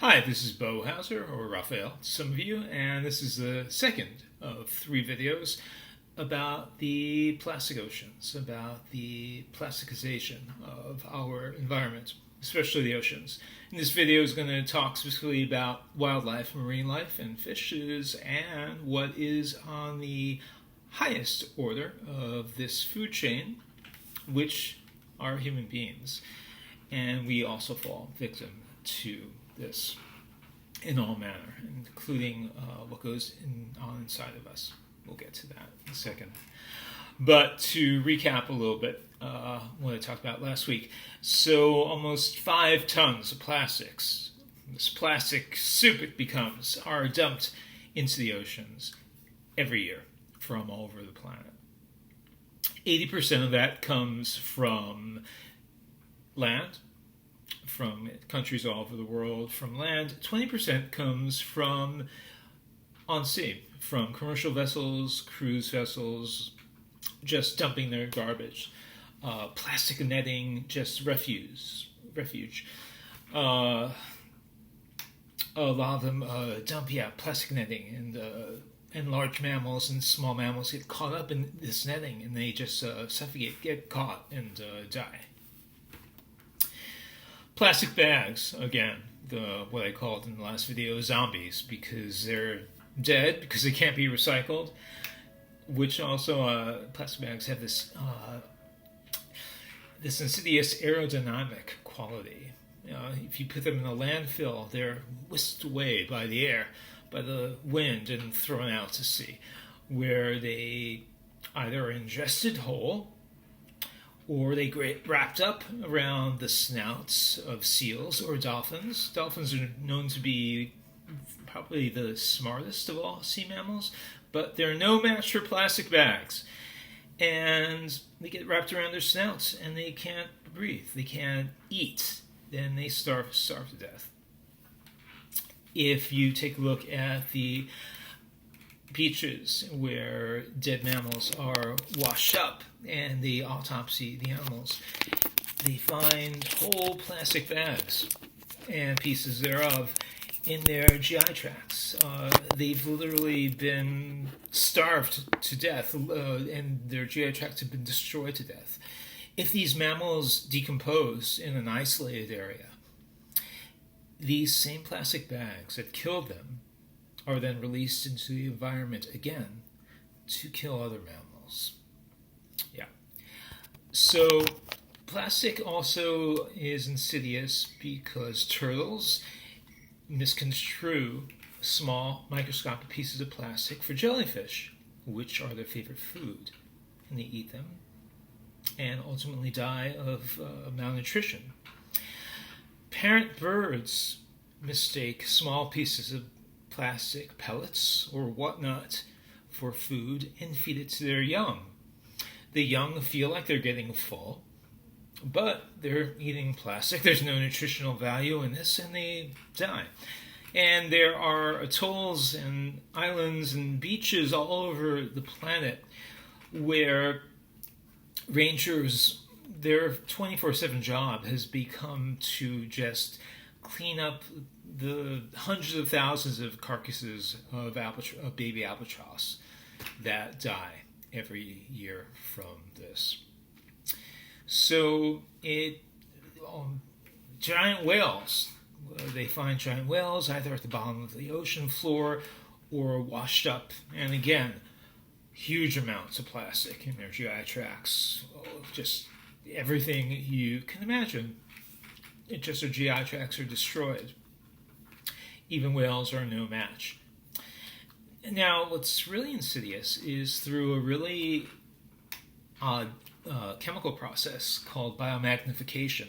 Hi, this is Beau Hauser, or Raphael to some of you, and this is the second of three videos about the plastic oceans, about the plasticization of our environment, especially the oceans. And this video is going to talk specifically about wildlife, marine life, and fishes, and what is on the highest order of this food chain, which are human beings. And we also fall victim to this in all manner, including what goes on inside of us. We'll get to that in a second. But to recap a little bit what I talked about last week. So almost 5 tons of plastics, this plastic soup it becomes, are dumped into the oceans every year from all over the planet. 80% of that comes from land, from countries all over the world, from land. 20% comes from on sea, from commercial vessels, cruise vessels, just dumping their garbage. Plastic netting, just refuge. A lot of them dump, plastic netting, and large mammals and small mammals get caught up in this netting, and they just suffocate, get caught, and die. Plastic bags, again, what I called in the last video zombies, because they're dead, because they can't be recycled, which also plastic bags have this insidious aerodynamic quality. If you put them in a landfill, they're whisked away by the air, by the wind, and thrown out to sea, where they either are ingested whole, or they get wrapped up around the snouts of seals or dolphins. Dolphins are known to be probably the smartest of all sea mammals, but they're no match for plastic bags. And they get wrapped around their snouts, and they can't breathe, they can't eat, then they starve to death. If you take a look at the beaches where dead mammals are washed up and they autopsy the animals, they find whole plastic bags and pieces thereof in their GI tracts. They've literally been starved to death, and their GI tracts have been destroyed to death. If these mammals decompose in an isolated area, these same plastic bags that killed them are then released into the environment again to kill other mammals. So plastic also is insidious because turtles misconstrue small microscopic pieces of plastic for jellyfish, which are their favorite food, and they eat them and ultimately die of malnutrition. Parent birds mistake small pieces of plastic pellets or whatnot for food and feed it to their young. The young feel like they're getting full, but they're eating plastic. There's no nutritional value in this, and they die. And there are atolls and islands and beaches all over the planet where rangers, their 24/7 job has become to just clean up the hundreds of thousands of carcasses of baby albatross that die every year from this. So giant whales, they find giant whales either at the bottom of the ocean floor or washed up, and again, huge amounts of plastic in their GI tracts, just everything you can imagine. It just their GI tracts are destroyed. Even whales are no match. Now, what's really insidious is through a really odd chemical process called biomagnification.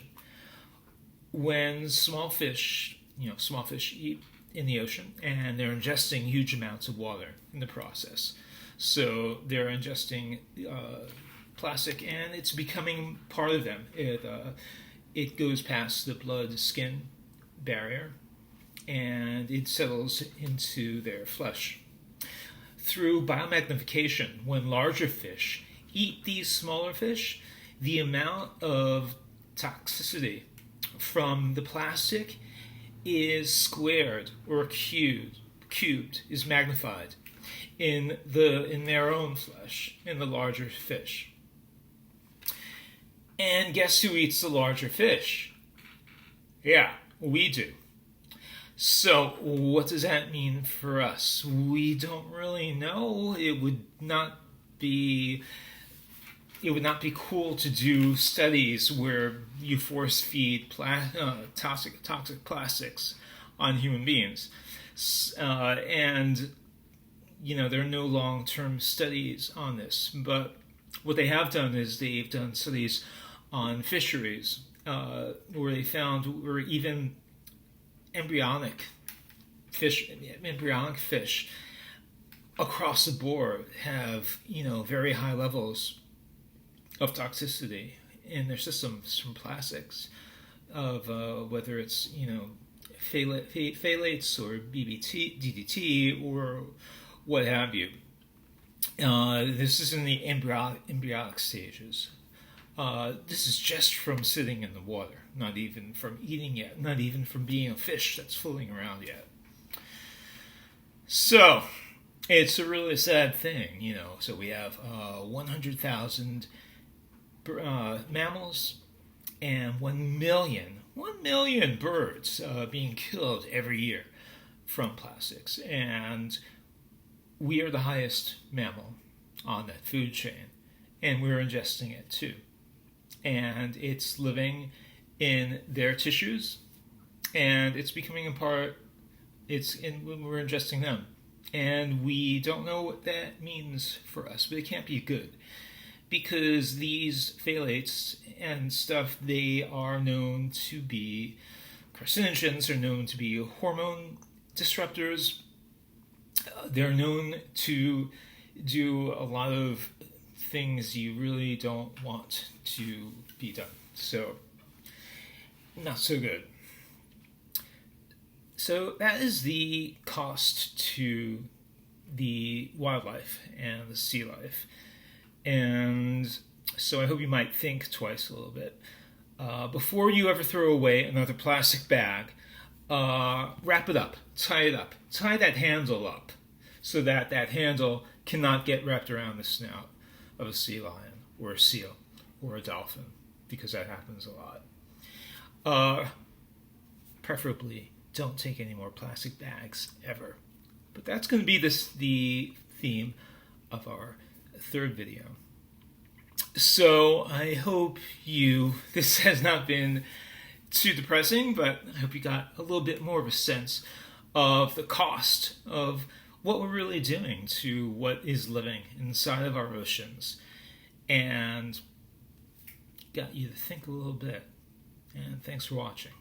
When small fish eat in the ocean, and they're ingesting huge amounts of water in the process. So they're ingesting plastic, and it's becoming part of them. It goes past the blood-skin barrier, and it settles into their flesh. Through biomagnification, when larger fish eat these smaller fish, the amount of toxicity from the plastic is squared or cubed is magnified in their own flesh, in the larger fish. And guess who eats the larger fish? Yeah, we do. So what does that mean for us? We don't really know. It would not be cool to do studies where you force feed toxic plastics on human beings. And there are no long-term studies on this, but what they have done is they've done studies on fisheries where they found where even embryonic fish across the board have very high levels of toxicity in their systems from plastics, of whether it's phthalates or BBT, DDT, or what have you. This is in the embryonic stages. This is just from sitting in the water, not even from eating yet, not even from being a fish that's floating around yet. So, it's a really sad thing, So we have 100,000 mammals and 1 million birds being killed every year from plastics. And we are the highest mammal on that food chain, and we're ingesting it too. And it's living in their tissues, and it's becoming a part. We're ingesting them, and we don't know what that means for us. But it can't be good, because these phthalates and stuff, they are known to be carcinogens, are known to be hormone disruptors. They're known to do a lot of things you really don't want to be done. So, not so good. So that is the cost to the wildlife and the sea life. And so I hope you might think twice a little bit. Before you ever throw away another plastic bag, wrap it up, tie that handle up, so that handle cannot get wrapped around the snout of a sea lion or a seal or a dolphin, because that happens a lot. Preferably, don't take any more plastic bags ever. But that's going to be the theme of our third video. So I hope this has not been too depressing, but I hope you got a little bit more of a sense of the cost of what we're really doing to what is living inside of our oceans, and got you to think a little bit. And thanks for watching.